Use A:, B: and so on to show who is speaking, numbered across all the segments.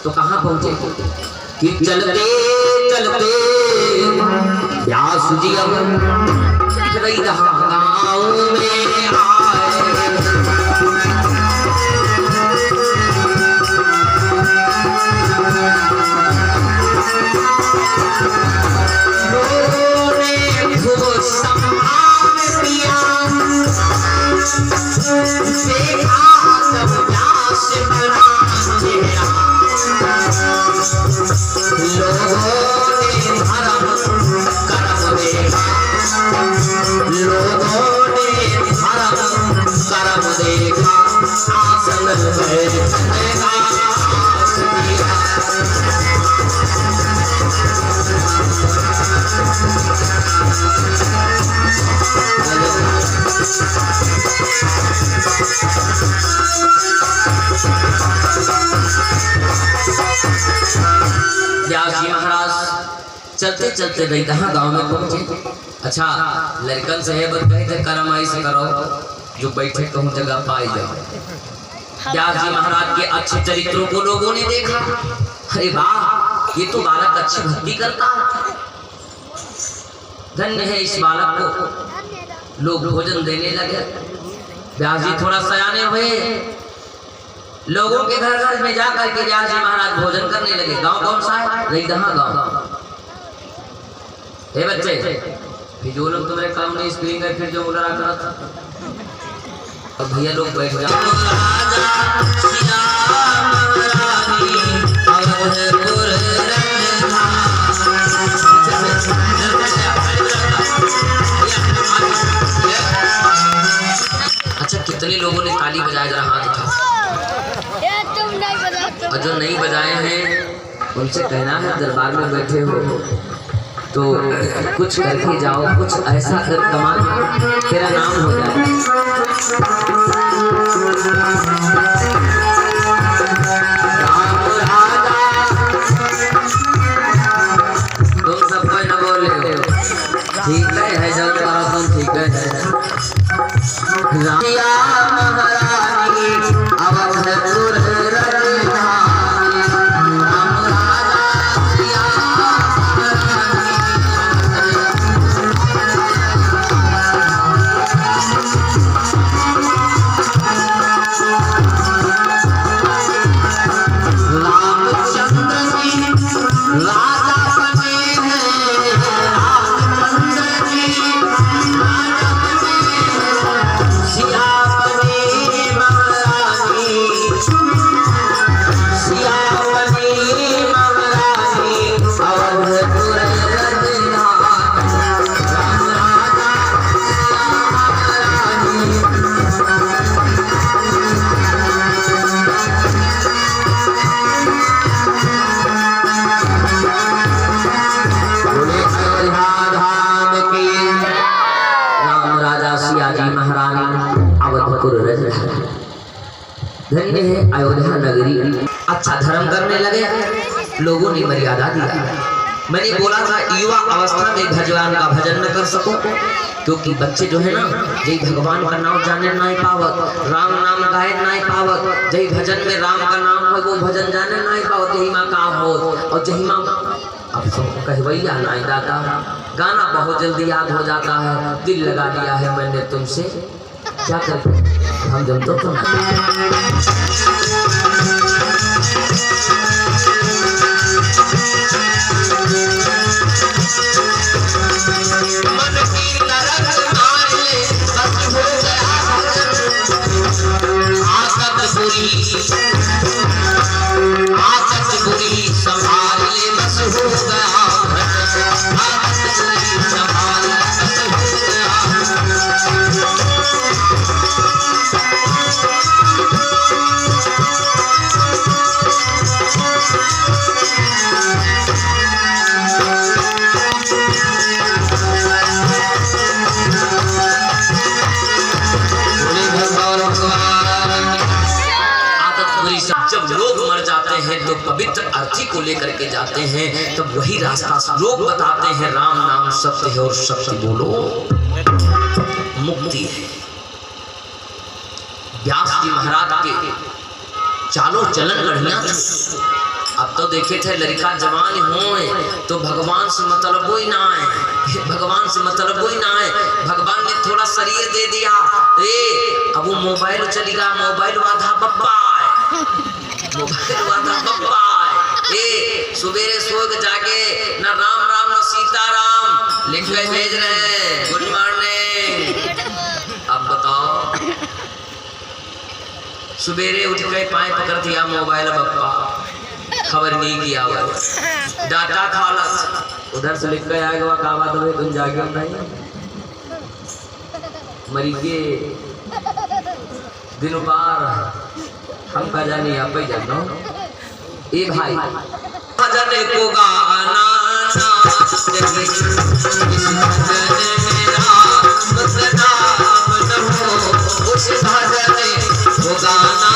A: तो कहाँ पहुंचे कि चलते चलते व्यास जी अब गाँव में आए। चलते चलते नहीं कहाँ गांव में पहुंचे। अच्छा लड़कन से कहे थे कर्म ऐसे करो जो बैठे कहूँ जगह पाई जाओ। व्यास जी महाराज के अच्छे चरित्रों को लोगों ने देखा। अरे वाह, ये तो बालक अच्छी भक्ति करता है, धन्य है इस बालक को। लोग भोजन देने लगे। व्यास जी थोड़ा सयाने हुए, लोगों के घर घर में जाकर के व्यास जी महाराज भोजन करने लगे। गांव कौन सा है? नहीं कहाँ गाँव। हे बच्चे, फिजूल तुम्हारे काम नहीं, स्क्रीन का फिर जो उड़ा रहा था। और भैया लोग बैठ जाओ। अच्छा कितने लोगों ने ताली बजाया, जरा हाथ उठाओ। और जो नहीं बजाए हैं उनसे कहना है दरबार में बैठे हो तो कुछ करके जाओ, कुछ ऐसा कर कमा तेरा नाम हो जाए। तुम सब कोई न बोले, ठीक है जब करो तुम, ठीक है। महारानी अवधपुर धन्य है अयोध्या नगरी। अच्छा धर्म करने लगे, लोगों ने मर्यादा दिया। मैंने बोला था युवा अवस्था में भगवान का भजन न कर सको, क्योंकि बच्चे जो है ना जय भगवान का नाम जाने नहीं पावत, राम नाम गाए नहीं पावत, जय भजन में राम का नाम है वो भजन जाने नहीं पावत, जही माँ का हो और जही माँ अब सबको कहवैया नहीं दाता। गाना बहुत जल्दी याद हो जाता है, दिल लगा दिया है मैंने तुमसे, क्या करते हम जब तो संभाल ले बस हो गया। जब लोग मर जाते हैं तो पवित्र अर्थी को लेकर के जाते हैं, तब वही रास्ता लोग बताते हैं राम नाम सत्य है और सत्य बोलो मुक्ति है। व्यास जी महाराज के चालों चलन बढ़िया था। देखे थे लड़का जवान हो तो भगवान से मतलब कोई ना है, भगवान से मतलब कोई ना है। भगवान ने थोड़ा शरीर दे दिया, अब वो मोबाइल चलेगा, मोबाइल वादा बप्पा है, मोबाइल वादा बप्पा है। सुबेरे सो के जाके ना राम राम ना सीताराम लिख के भेज रहे हैं, गुड मॉर्निंग। अब बताओ, सुबेरे उठ के पाए पकड़ दिया मोबाइल बप्पा, खबर नहीं किया हुआ, डाटा खालस उधर से लिख के आएगा का बात है तुम जागे नहीं मरी के दिन पार हम का जानी आप ही जानो। ए भाई भजन को गाना उस भजन को गाना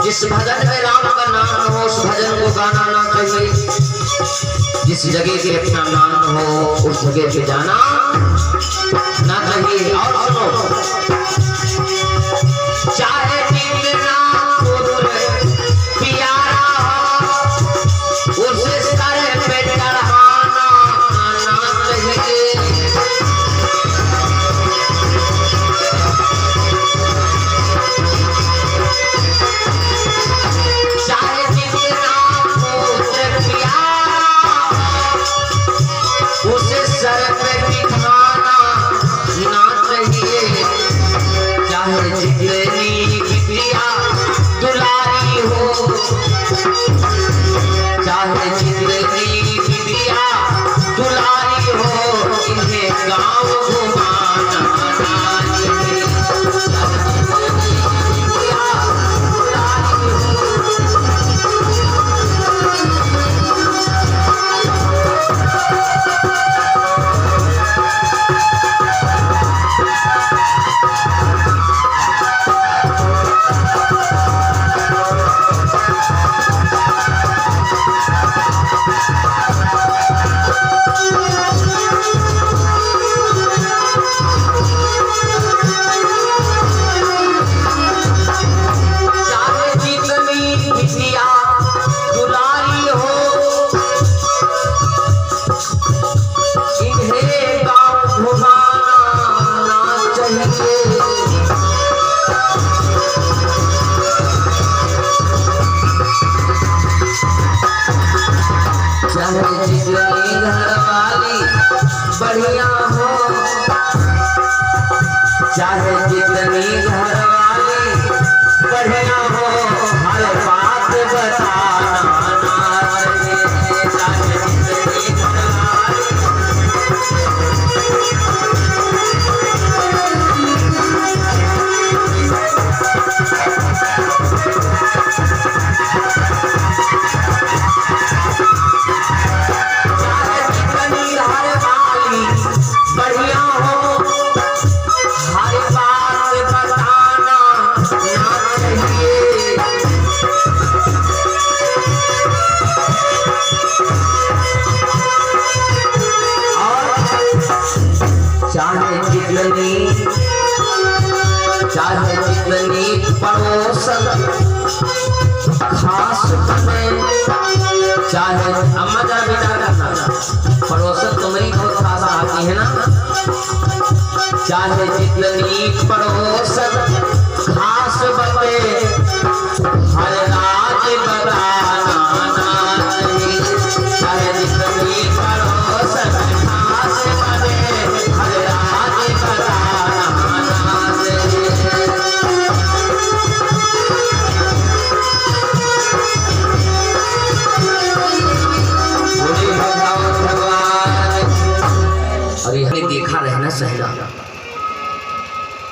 A: जिस भजन में राम का नाम हो उस भजन को गाना ना चाहिए, जिस जगह पे अपना नाम हो उस जगह पे जाना ना चाहिए। और सुनो, चाहे कितना दूर प्यारा हो उसे सर पे चढ़ाना ना चाहिए। सर पे बिठाना ना चाहिए, चाहे जितनी बिटिया दुलारी हो, चाहे जितनी बिटिया दुलारी हो, इन्हें गाँव घुमाना ना चाहिए। बढ़िया हो चाहे जितनी घर वाली बढ़िया हो, हर बात बताना ना चाहिए, चाहे जितनी घर वाली। बढ़िया हो हर बात बताना चाहे जितनी पड़ोसन खास बने, चाहे अम्मा जरा विचार करना, पड़ोसन तुम्हारी बहुत खास आती है ना। चाहे जितनी पड़ोसन खास बने, हर राज बताना नहीं। चाहे जितनी पड़ोसन खास बने, हर राज बताना नहीं। और यह देखा रहना सहना।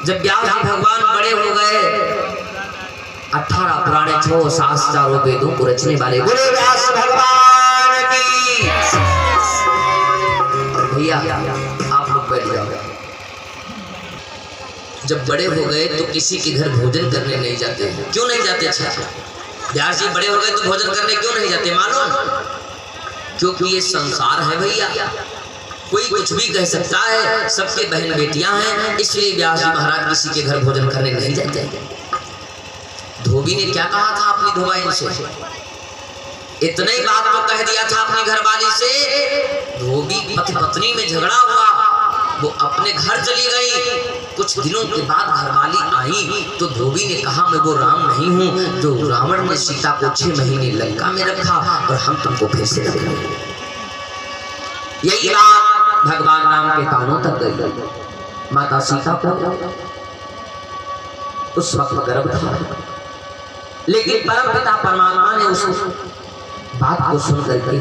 A: जब व्यास जी भगवान बड़े हो गए, 18 पुराणे 6 शास्त्र चारों वेदों को रचने वाले बोले व्यास भगवान की। भैया आप लोग बैठ जाओ। जब बड़े हो गए तो किसी के घर भोजन करने नहीं जाते। क्यों नहीं जाते? अच्छा, व्यास जी बड़े हो गए तो भोजन करने क्यों नहीं जाते मालूम? क्योंकि ये संसार है भैया, कोई कुछ भी कह सकता है, सबके बहन बेटियां हैं, इसलिए व्यास जी महाराज किसी के घर भोजन करने नहीं जाते। धोबी ने क्या कहा था अपनी धोबाइन से? इतने ही बात तो कह दिया था अपनी घरवाली से। धोबी पति पत्नी में झगड़ा हुआ, वो अपने घर चली गई। कुछ दिनों के बाद घरवाली आई तो धोबी ने कहा मैं वो राम नहीं हूँ जो रावण ने सीता को 6 महीने लंका में रखा और हम तुमको फिर से रख लेंगे। यही बात भगवान राम के कानों तक गई। माता सीता को उस वक्त गर्भ था, लेकिन परमपिता परमात्मा ने उस बात को सुन करके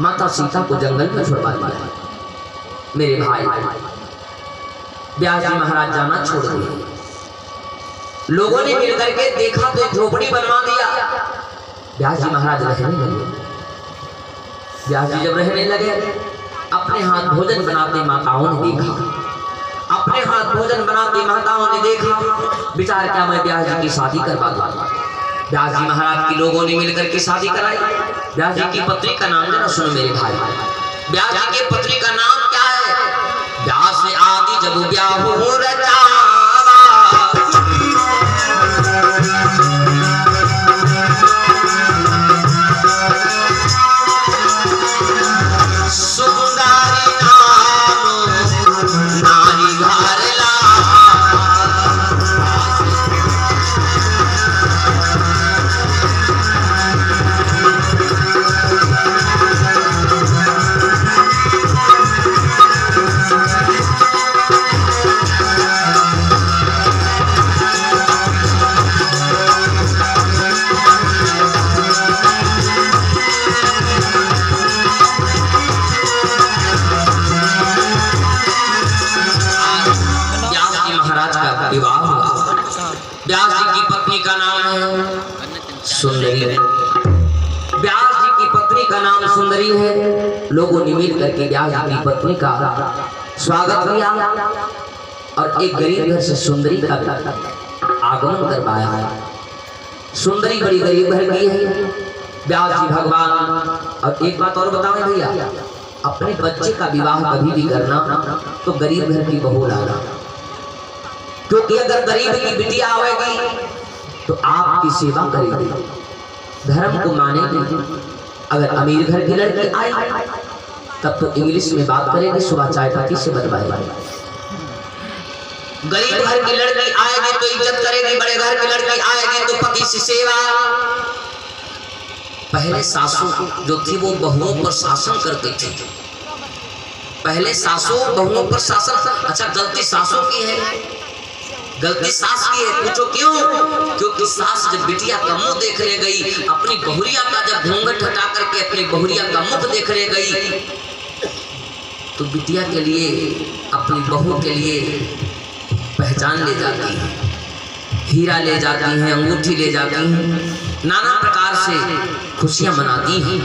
A: माता सीता को जंगल में छुड़वा दिया। मेरे भाई व्यास जी महाराज जाना छोड़ दिए। लोगों ने मिलकर के देखा तो झोपड़ी बनवा दिया। व्यास जी महाराज रहने लगे। व्यास जी जब रहने लगे, अपने हाथ भोजन बनाते माताओं ने देखा। अपने हाथ भोजन बनाते माताओं ने देखा, विचार क्या मैं व्यास जी की शादी करवा दूं। व्यास जी महाराज की लोगों ने मिलकर के शादी कराई। व्यास जी की पत्नी का नाम जरा सुनो मेरे भाई। व्यास जी की पत्नी का नाम क्या है? व्यास आदि जब ब्याह हो रचावा, सुंदरी नाम नारी घर ला। विवाह हुआ। व्यास जी की पत्नी का नाम है सुंदरी। व्यास जी की पत्नी का नाम सुंदरी है। लोगों ने मिल करके व्यास जी की पत्नी का स्वागत किया और एक गरीब घर से सुंदरी का आगमन करवाया है। सुंदरी बड़ी गरीब घर की है। व्यास जी भगवान। और एक बात और बताओ भैया, अपने बच्चे का विवाह कभी भी करना तो गरीब घर की बहू लाना, क्योंकि अगर गरीब की बिटिया आएगी तो आपकी सेवा करेगी, धर्म को मानेगी। अगर अमीर घर की लड़की आई तब तो इंग्लिश में बात करेगी, सुबह चाय पत्ती से बदवाएगी। गरीब घर की लड़की आएगी तो इज्जत करेगी, बड़े घर की लड़की आएगी तो पति से सेवा। पहले सासू जो थी वो बहुओं पर शासन करती थी। पहले सासू बहुओं पर शासन। अच्छा, गलती सासू की है, गलती सास की है। पूछो क्यों? क्योंकि सास जब बिटिया का मुंह देखने गई, अपनी बहुरिया का जब घूंघट हटा करके अपनी बहुरिया का मुख देखने गई, तो बिटिया के लिए, अपनी बहू के लिए पहचान ले जाती है, हीरा ले जाती हैं, अंगूठी ले जाती हैं, नाना प्रकार से खुशियां मनाती हैं।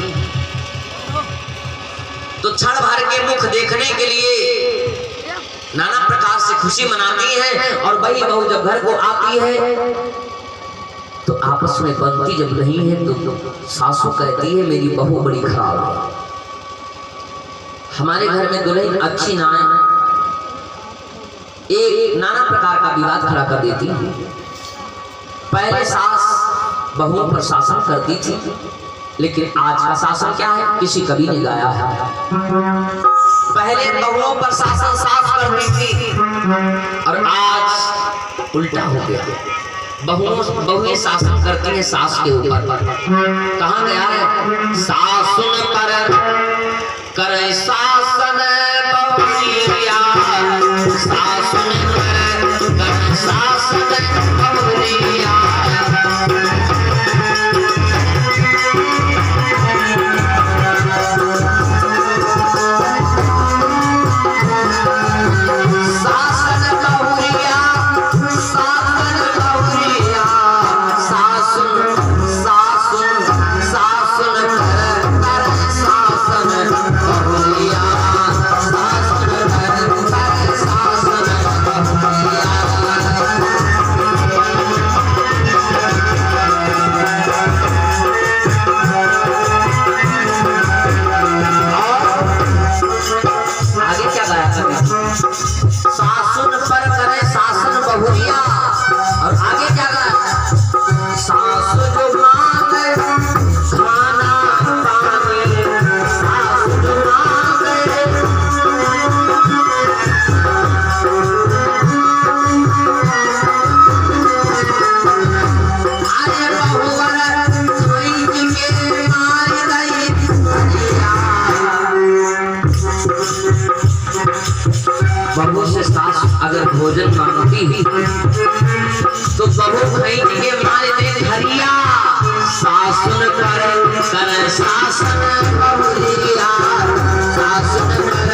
A: तो क्षण भर के मुख देखने के लिए नाना प्रकार से खुशी मनाती है। और वही बहू जब घर को आती है तो आपस में बनती जब नहीं है तो सासू कहती है मेरी बहू बड़ी खराब है, हमारे घर में दुल्हन अच्छी ना आए एक नाना प्रकार का विवाद खड़ा कर देती। पहले सास बहुओं पर शासन करती थी, लेकिन आज का शासन क्या है, किसी कवि ने गाया है। पहले बहुओं पर शासन सास करती थी और आज उल्टा हो गया, बहुएं शासन करती हैं सास के ऊपर। कहाँ गया है, सासुन पर करे शासन बहुरिया, सासुन पर करे शासन बहुरिया। सासुन पर करे शासन बहुरिया, और आगे क्या कहा, सास जो मांगे खाना पानी, सास जो मांगे अरे बहुवर खोई के मार गई। बहू से सास अगर भोजन मांगती है तो बहू खरीद के मारे दे धरिया, सासुन कर कर शासन बहुरिया, सासुन कर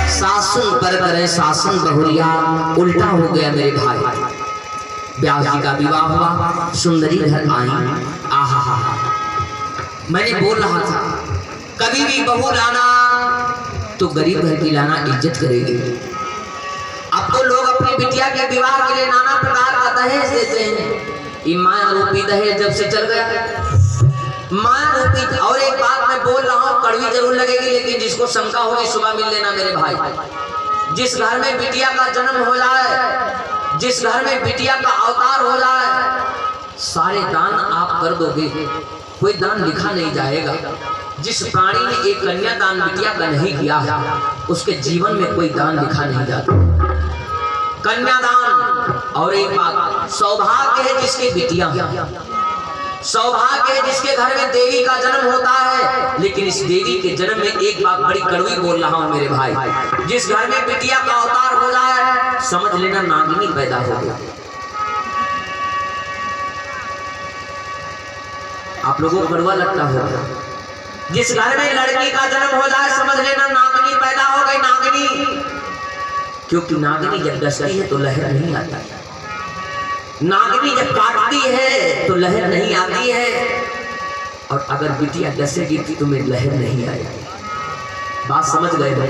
A: शासन पर करे शासन बहुरिया। उल्टा हो गया मेरे भाई। व्यास जी का विवाह हुआ, सुंदरी घर आई, आहा हा। मैंने बोल रहा था कभी भी बहू लाना तो गरीब घर की लाना, इज्जत करेगी। अब तो लोग अपनी बिटिया के विवाह के लिए नाना प्रकार का दहेज देते हैं। माया रूपी दहेज जब से चल गया, माया रूपी। और एक बात मैं बोल रहा हूँ, कड़वी जरूर लगेगी, लेकिन जिसको शंका होगी सुबह मिल लेना मेरे भाई। जिस घर में बिटिया का जन्म हो जाए, जिस घर में बिटिया का अवतार हो जाए, सारे दान आप कर दोगे, कोई दान लिखा नहीं जाएगा। जिस प्राणी ने एक कन्यादान बिटिया का नहीं किया है, उसके जीवन में कोई दान लिखा नहीं जाता। कन्यादान। और एक बात, सौभाग्य है जिसके बिटिया, सौभाग्य है जिसके घर में देवी का जन्म होता है। लेकिन इस देवी के जन्म में एक बात बड़ी कड़वी बोल रहा हूं मेरे भाई, जिस घर में बिटिया का अवतार हो जाए, समझ लेना नागिनी पैदा हो गया। आप लोगों को कड़वा लगता होगा। जिस घर में लड़की का जन्म हो जाए, समझ लेना नागिनी पैदा हो गई, नागिनी। क्योंकि नागिनी जब डसती है तो लहर नहीं आता है, नागिनी जब काटती है तो लहर नहीं आती है। और अगर बिटिया डसेगी तो तुम्हें लहर नहीं आएगी। बात समझ गए भाई?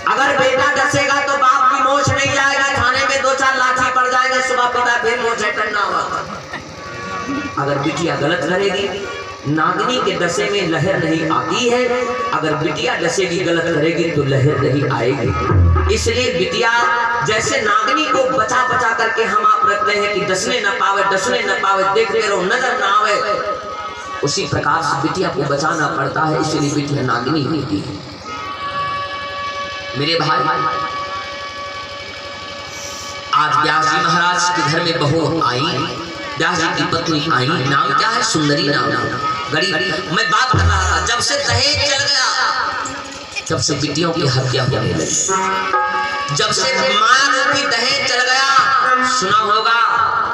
A: अगर बेटा डसेगा तो बाप की मोछ नहीं जाएगा, थाने में 2-4 लाठी पड़ जाएंगे, सुबह पिता फिर मोछ टन्ना होगा। अगर बिटिया गलत करेगी, नागिनी के डसे में लहर नहीं आती है। अगर बिटिया डसेगी, गलत करेगी तो लहर नहीं आएगी। इसलिए बिटिया जैसे नागिनी को बचा बचा करके हम आप रखते हैं कि डसने न पावे, डसने न पावे, देखते रहो, नजर न आवे, उसी प्रकार से बिटिया को बचाना पड़ता है। इसलिए बिटिया नागिनी होती है मेरे भाई। आज व्यास जी महाराज के घर में बहू आई, व्यास जी की पत्नी आई, नाम क्या है, सुंदरी नाम। गरीब। मैं बात कर रहा था, जब से दहेज चल गया तब से बिटियों की हत्या होने लगी। जब से मां रूपी दहेज चल गया, सुना होगा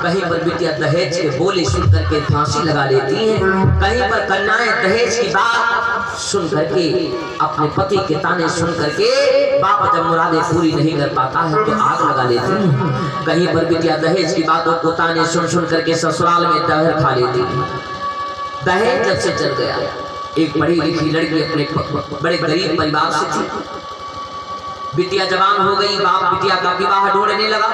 A: कहीं पर बिटिया दहेज के बोले सुन करके फांसी लगा लेती हैं, कहीं पर कन्याएं दहेज की बात सुन करके, अपने पति के ताने सुन करके बाप जब मुरादें पूरी नहीं कर पाता है तो आग लगा लेती हैं। कहीं पर बिटिया दहेज की बातों को ताने सुन सुन करके ससुराल में दहर खा लेती है। दहेज जब से चल गया, एक पढ़ी लिखी लड़की अपने बड़े गरीब परिवार से थी, बिटिया जवान हो गई, बाप बिटिया का विवाह ढूंढने लगा।